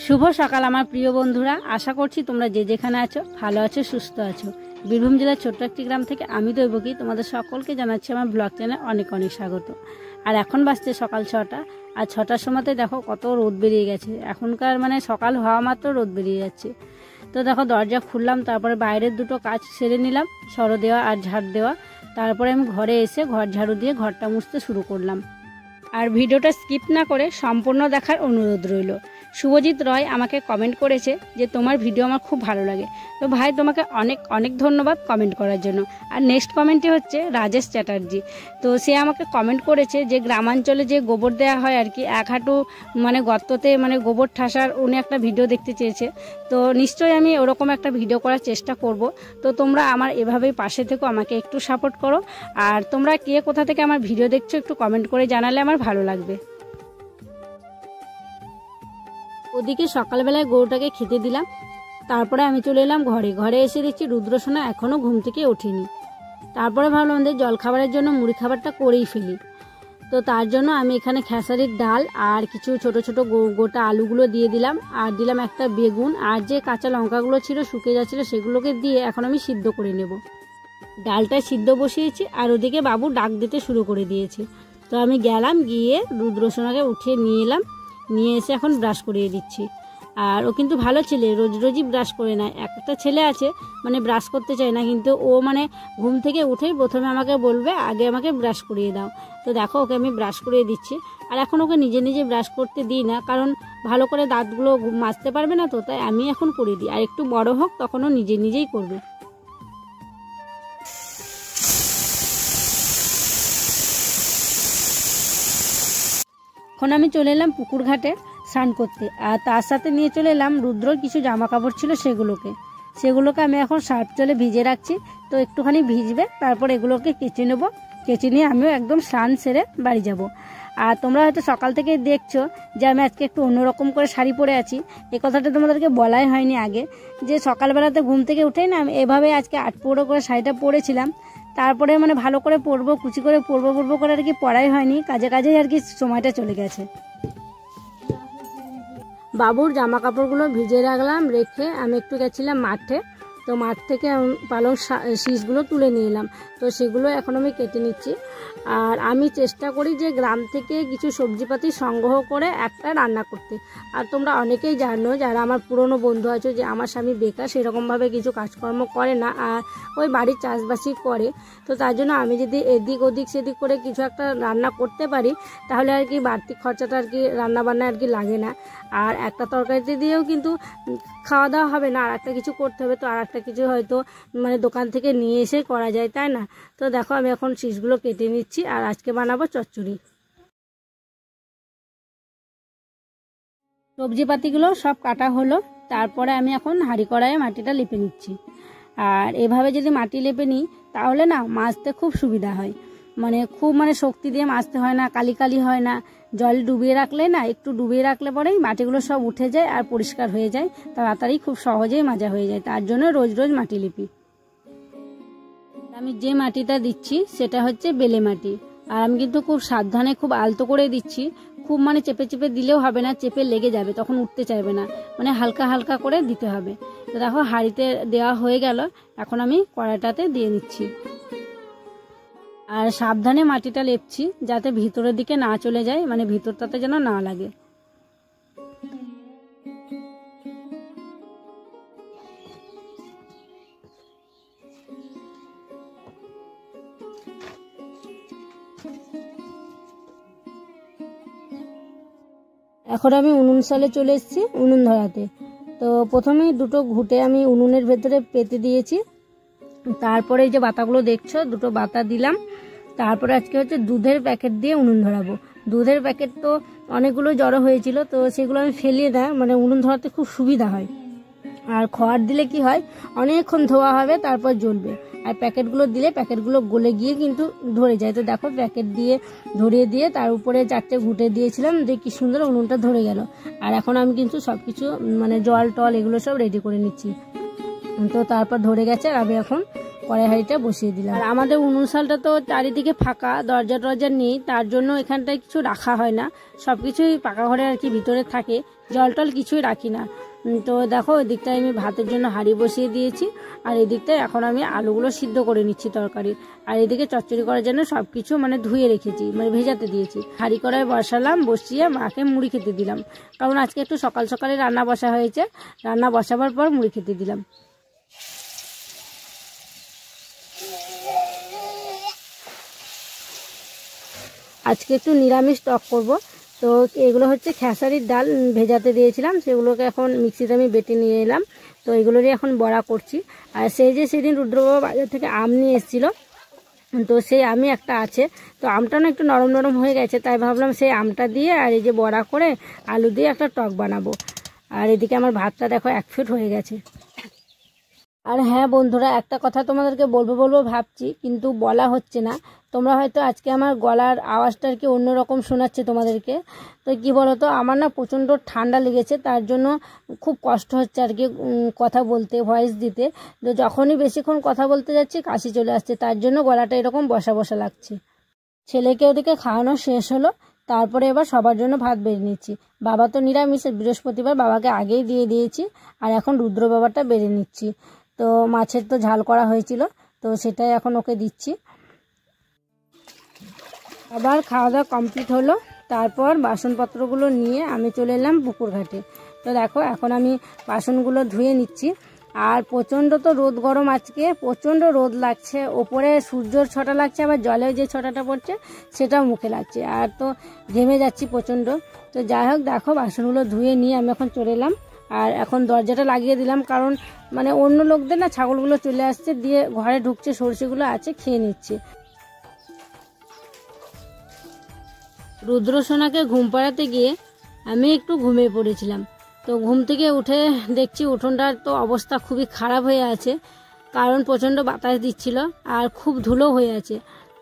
শুভ সকাল আমার প্রিয় বন্ধুরা, আশা করছি তোমরা যে যেখানে আছো ভালো আছো, সুস্থ আছো। বীরভূম জেলার ছোট্ট একটি গ্রাম থেকে আমি দৈবকী তোমাদের সকলকে জানাচ্ছি আমার ব্লগ চ্যানেলে অনেক অনেক স্বাগত। আর এখন বাজছে সকাল 6টা, আর 6টার সময়তে দেখো কত রোদ বেরিয়ে গেছে। এখনকার সকাল হওয়া মাত্র রোদ বেরিয়ে যাচ্ছে। তো দেখো দরজা খুললাম, তারপরে বাইরের দুটো কাজ সেরে নিলাম, সরো দেওয়া আর ঝাড় দেওয়া। তারপরে আমি ঘরে এসে ঘর ঝাড়ু দিয়ে ঘরটা মুছতে শুরু করলাম। আর ভিডিওটা স্কিপ না করে সম্পূর্ণ দেখার অনুরোধ রইল। শুভজিৎ রয় আমাকে কমেন্ট করেছে যে তোমার ভিডিও আমার খুব ভালো লাগে। তো ভাই তোমাকে অনেক অনেক ধন্যবাদ কমেন্ট করার জন্য। আর নেক্সট কমেন্টটি হচ্ছে রাজেশ চ্যাটার্জি। তো সে আমাকে কমেন্ট করেছে যে গ্রামাঞ্চলে যে গোবর দেওয়া হয় আর কি, এক হাঁটু গর্ততে গোবর ঠাসার, উনি একটা ভিডিও দেখতে চেয়েছে। তো নিশ্চয়ই আমি ওরকম একটা ভিডিও করার চেষ্টা করব। তো তোমরা আমার এভাবেই পাশে থেকো, আমাকে একটু সাপোর্ট করো। আর তোমরা কে কোথা থেকে আমার ভিডিও দেখছো একটু কমেন্ট করে জানালে আমার ভালো লাগবে। ওদিকে সকালবেলায় গরুটাকে খেতে দিলাম, তারপরে আমি চলে এলাম ঘরে এসে দেখছি রুদ্রসোনা এখনও ঘুম থেকে ওঠেনি। তারপরে ভাবলাম যে জলখাবারের জন্য মুড়ি খাবারটা করেই ফেলি। তো তার জন্য আমি এখানে খেসারির ডাল আর কিছু ছোট ছোট গোটা আলুগুলো দিয়ে দিলাম, আর দিলাম একটা বেগুন, আর যে কাঁচা লঙ্কাগুলো ছিল শুকিয়ে যাচ্ছিলো সেগুলোকে দিয়ে এখন আমি সিদ্ধ করে নেব। ডালটা সিদ্ধ বসিয়েছি, আর ওদিকে বাবু ডাক দিতে শুরু করে দিয়েছে। তো আমি গেলাম, গিয়ে রুদ্রসোনাকে উঠিয়ে নিয়ে এলাম, নিয়ে এসে এখন ব্রাশ করিয়ে দিচ্ছি। আর ও কিন্তু ভালো ছেলে, রোজ রোজই ব্রাশ করে নেয়। একটা ছেলে আছে ব্রাশ করতে চায় না, কিন্তু ও ঘুম থেকে উঠেই প্রথমে আমাকে বলবে আগে আমাকে ব্রাশ করিয়ে দাও। তো দেখো ওকে আমি ব্রাশ করিয়ে দিচ্ছি। আর এখন ওকে নিজে নিজে ব্রাশ করতে দিই না, কারণ ভালো করে দাঁতগুলো মাজতে পারবে না, তো তাই আমি এখন করিয়ে দিই। আর একটু বড় হোক তখন ও নিজে নিজেই করবে। এখন আমি চলে এলাম পুকুর ঘাটে স্নান করতে, আর তার সাথে নিয়ে চলে এলাম রুদ্রর কিছু জামা কাপড় ছিল সেগুলোকে আমি এখন সার্ফ জলে ভিজে রাখছি। তো একটুখানি ভিজবে, তারপর এগুলোকে কেচে নেব। কেচে নিয়ে আমিও একদম স্নান সেরে বাড়ি যাব। আর তোমরা হয়তো সকাল থেকে দেখছো যে আমি আজকে একটু অন্যরকম করে শাড়ি পরে আছি। এই কথাটা তোমাদেরকে বলাই হয়নি আগে, যে সকালবেলাতে ঘুম থেকে উঠেই না আমি এভাবে আজকে 8 পৌড়ো করে শাড়িটা পরেছিলাম। তারপরে ভালো করে পরবো, কুচি করে পরবো করে আর কি পরাই হয়নি, কাজেই আর কি সময়টা চলে গেছে। বাবুর জামা কাপড়গুলো ভিজে রাখলাম, রেখে আমি একটু গেছিলাম মাঠে। তো মাঠ থেকে পালং শীষগুলো তুলে নিয়ে এলাম, তো সেগুলো এখন আমি কেটে নিচ্ছি। আর আমি চেষ্টা করি যে গ্রাম থেকে কিছু সবজিপাতি সংগ্রহ করে একটা রান্না করতে। আর তোমরা অনেকেই জানো, যারা আমার পুরনো বন্ধু আছো, যে আমার স্বামী বেকার, সেরকমভাবে কিছু কাজকর্ম করে না, আর ওই বাড়ির চাষবাসই করে। তো তার জন্য আমি যদি এদিক ওদিক সেদিক করে কিছু একটা রান্না করতে পারি, তাহলে আর কি বাড়তি খরচাটা আর কি রান্নাবান্না আর কি লাগে না। আর একটা তরকারিতে দিয়েও কিন্তু খাওয়া দাওয়া হবে না, আর একটা কিছু করতে হবে, তো আর একটা কিছু হয়তো দোকান থেকে নিয়ে এসে করা যায়, তাই না? তো দেখো আমি এখন শীষগুলো কেটে নিচ্ছি, আর আজকে বানাবো চচ্চড়ি। সবজিপাতিগুলো সব কাটা হলো, তারপরে আমি এখন হাঁড়ি কড়াইয়ে মাটিটা লেপে নিচ্ছি। আর এভাবে যদি মাটি লেপে নিই তাহলে না মাজতে খুব সুবিধা হয়, খুব শক্তি দিয়ে মাজতে হয় না, কালি কালি হয় না। জল ডুবিয়ে রাখলে না, একটু ডুবিয়ে রাখলে পরেই মাটিগুলো সব উঠে যায় আর পরিষ্কার হয়ে যায়, তাড়াতাড়ি খুব সহজেই মাজা হয়ে যায়। তার জন্য রোজ রোজ মাটি লিপি। আমি যে মাটিটা দিচ্ছি সেটা হচ্ছে বেলে মাটি, আর আমি কিন্তু খুব সাবধানে খুব আলতো করে দিচ্ছি। খুব চেপে চেপে দিলেও হবে না, চেপে লেগে যাবে, তখন উঠতে চাইবে না, হালকা হালকা করে দিতে হবে। তো দেখো হাঁড়িতে দেওয়া হয়ে গেল, এখন আমি কড়াইটাতে দিয়ে নিচ্ছি। আর সাবধানে মাটিটা লেপছি যাতে ভিতরের দিকে না চলে যায়, ভিতরটাতে যেন না লাগে। এখন আমি উনুন সালে চলে এসেছি উনুন ধরাতে। তো প্রথমেই দুটো ঘুঁটে আমি উনুনের ভেতরে পেতে দিয়েছি। তারপরে এই যে বাতাগুলো দেখছো, দুটো বাতা দিলাম। তারপরে আজকে হচ্ছে দুধের প্যাকেট দিয়ে উনুন ধরাবো। দুধের প্যাকেট তো অনেকগুলো জড়ো হয়েছিল, তো সেগুলো আমি ফেলিয়ে দেয়, উনুন ধরাতে খুব সুবিধা হয়। আর খড় দিলে কি হয়, অনেকক্ষণ ধোয়া হবে তারপর জ্বলবে। আর প্যাকেটগুলো দিলে প্যাকেটগুলো গলে গিয়ে কিন্তু ধরে যায়। তো দেখো প্যাকেট দিয়ে ধরিয়ে দিয়ে তার উপরে 4টে ঘুঁটে দিয়েছিলাম, যে কি সুন্দর উনুনটা ধরে গেল। আর এখন আমি কিন্তু সব কিছু জল টল এগুলো সব রেডি করে নিচ্ছি। তো তারপর ধরে গেছে, আর আমি এখন কড়াই হাঁড়িটা বসিয়ে দিলাম। আর আমাদের উনুন শালটা তো চারিদিকে ফাঁকা, দরজা টরজা নেই, তার জন্য এখানটায় কিছু রাখা হয় না, সব কিছুই পাকা ঘরে আর কি ভিতরে থাকে, জল টল কিছুই রাখি না। তো দেখো ওই দিকটায় আমি ভাতের জন্য হাঁড়ি বসিয়ে দিয়েছি, আর এই দিকটায় এখন আমি আলুগুলো সিদ্ধ করে নিচ্ছি তরকারি। আর এদিকে চচ্চড়ি করার জন্য সব কিছু মানে ধুয়ে রেখেছি, মানে ভেজাতে দিয়েছি। হাঁড়ি কড়াই বসালাম, বসিয়ে মাকে মুড়ি খেতে দিলাম, কারণ আজকে একটু সকাল সকালে রান্না বসা হয়েছে, রান্না বসাবার পর মুড়ি খেতে দিলাম। আজকে একটু নিরামিষ টক করব। তো এগুলো হচ্ছে খেসারির ডাল ভেজাতে দিয়েছিলাম, সেগুলোকে এখন মিক্সিতে আমি বেটে নিয়ে এলাম। তো এগুলোরই এখন বড়া করছি। আর সেই যে সেদিন রুদ্রবাবা বাজার থেকে আম নিয়ে এসেছিলো, তো সেই আমই একটা আছে, তো আমটা না একটু নরম নরম হয়ে গেছে, তাই ভাবলাম সেই আমটা দিয়ে আর এই যে বড়া করে আলু দিয়ে একটা টক বানাবো। আর এদিকে আমার ভাতটা দেখো 1 ফিট হয়ে গেছে। আর হ্যাঁ বন্ধুরা, একটা কথা তোমাদেরকে বলবো ভাবছি, কিন্তু বলা হচ্ছে না। তোমরা হয়তো আজকে আমার গলার আওয়াজটা আর কি অন্যরকম শোনাচ্ছে তোমাদেরকে। তো কি বলো তো, আমার না প্রচণ্ড ঠান্ডা লেগেছে, তার জন্য খুব কষ্ট হচ্ছে আর কি কথা বলতে, ভয়েস দিতে। তো যখনই বেশিক্ষণ কথা বলতে যাচ্ছি কাশি চলে আসছে, তার জন্য গলাটা এরকম বসা বসা লাগছে। ছেলেকে ওদিকে খাওয়ানো শেষ হলো, তারপরে এবার সবার জন্য ভাত বেড়ে নিচ্ছি। বাবা তো নিরামিষ, বৃহস্পতিবার বাবাকে আগেই দিয়ে দিয়েছি, আর এখন রুদ্র বাবাটা বেড়ে নিচ্ছি। তো মাছের তো ঝাল করা হয়েছিল, তো সেটাই এখন ওকে দিচ্ছি। আবার খাওয়া দাওয়া কমপ্লিট হলো, তারপর বাসনপত্রগুলো নিয়ে আমি চলে এলাম পুকুর ঘাটে। তো দেখো এখন আমি বাসনগুলো ধুয়ে নিচ্ছি। আর প্রচণ্ড তো রোদ গরম, আজকে প্রচণ্ড রোদ লাগছে, ওপরে সূর্যর ছটা লাগছে, আবার জলে যে ছটাটা পড়ছে সেটাও মুখে লাগছে, আর তো ঘেমে যাচ্ছি প্রচণ্ড। তো যাই হোক, দেখো বাসনগুলো ধুয়ে নিয়ে আমি এখন চলে এলাম। আর এখন দরজাটা লাগিয়ে দিলাম, কারণ মানে অন্য লোকদের না ছাগলগুলো চলে আসছে, দিয়ে ঘরে ঢুকছে, সরষেগুলো আছে খেয়ে নিচ্ছে। রুদ্রসোনাকে ঘুম পাড়াতে গিয়ে আমি একটু ঘুমিয়ে পড়েছিলাম। তো ঘুম থেকে উঠে দেখছি উঠোনটার তো অবস্থা খুবই খারাপ হয়ে আছে, কারণ প্রচণ্ড বাতাস দিচ্ছিল আর খুব ধুলো হয়ে আছে।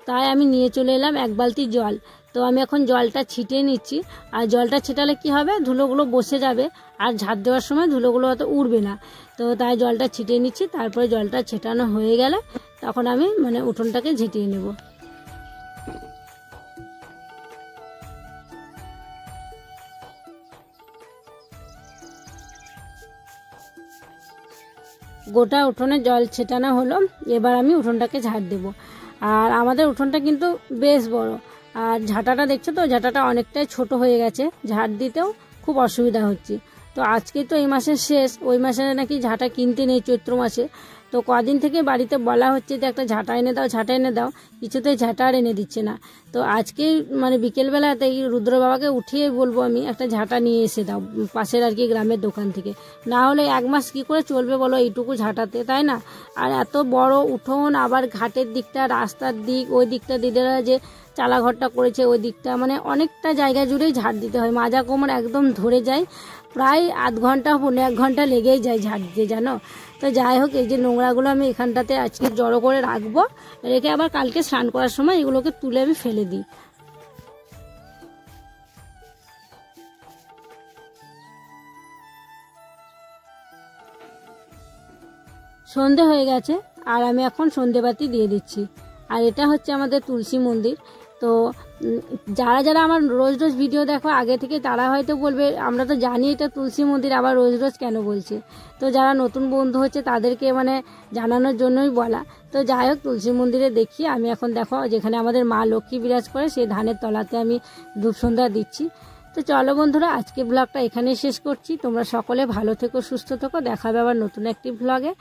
তাই আমি নিয়ে চলে এলাম 1 বালতি জল। তো আমি এখন জলটা ছিটিয়ে নিচ্ছি। আর জলটা ছেটালে কি হবে, ধুলোগুলো বসে যাবে, আর ঝাড় দেওয়ার সময় ধুলোগুলো অত উড়বে না। তো তাই জলটা ছিটিয়ে নিচ্ছি, তারপরে জলটা ছেটানো হয়ে গেলে তখন আমি মানে উঠোনটাকে ঝেঁটিয়ে নেব। গোটা উঠোনে জল ছেটানো হলো, এবার আমি উঠোনটাকে ঝাড় দেব। আর আমাদের উঠোনটা কিন্তু বেশ বড়, আর ঝাঁটাটা দেখছো তো, ঝাঁটাটা অনেকটাই ছোট হয়ে গেছে, ঝাড় দিতেও খুব অসুবিধা হচ্ছে। তো আজকে তো এই মাসের শেষ, ওই মাসে নাকি ঝাঁটা কিনতে নেই, চৈত্র মাসে। তো কদিন থেকে বাড়িতে বলা হচ্ছে যে একটা ঝাঁটা এনে দাও, ঝাঁটা এনে দাও, কিছুতেই ঝাঁটা আর এনে দিচ্ছে না। তো আজকে মানে বিকেলবেলাতে এই রুদ্র বাবাকে উঠিয়ে বলবো আমি একটা ঝাঁটা নিয়ে এসে দাও পাশের আর কি গ্রামের দোকান থেকে, না হলে 1 মাস কি করে চলবে বলো এইটুকু ঝাঁটাতে, তাই না? আর এত বড় উঠোন, আবার ঘাটের দিকটা, রাস্তার দিক, ওই দিকটা দিদিরা যে চালাঘরটা করেছে ওই দিকটা, মানে অনেকটা জায়গা জুড়েই ঝাড় দিতে হয়, মাজা কোমর একদম ধরে যায়, প্রায় আধ ঘন্টা 1 ঘন্টা লেগেই যায় ঝাড় দিতে, জানো। তো যাই হোক, এই যে নোংরাগুলো আমি এখানটাতে আজকে জড়ো করে রাখবো, রেখে আবার কালকে স্নান করার সময় এগুলোকে তুলে আমি ফেলে দিই। সন্ধে হয়ে গেছে, আর আমি এখন সন্ধেবাতি দিয়ে দিচ্ছি। আর এটা হচ্ছে আমাদের তুলসী মন্দির। তো যারা যারা আমার রোজ রোজ ভিডিও দেখো আগে থেকে, তারা হয়তো বলবে আমরা তো জানি এটা তুলসী মন্দির, আবার রোজ রোজ কেন বলছে। তো যারা নতুন বন্ধু হচ্ছে তাদেরকে মানে জানানোর জন্যই বলা। তো যাই হোক, তুলসী মন্দিরে দেখি আমি এখন, দেখো যেখানে আমাদের মা লক্ষ্মী বিরাজ করে সেই ধানের তলাতে আমি ধূপ সন্ধ্যা দিচ্ছি। তো চলো বন্ধুরা, আজকে ব্লগটা এখানেই শেষ করছি। তোমরা সকলে ভালো থেকো, সুস্থ থেকো, দেখা হবে আবার নতুন একটি ব্লগে।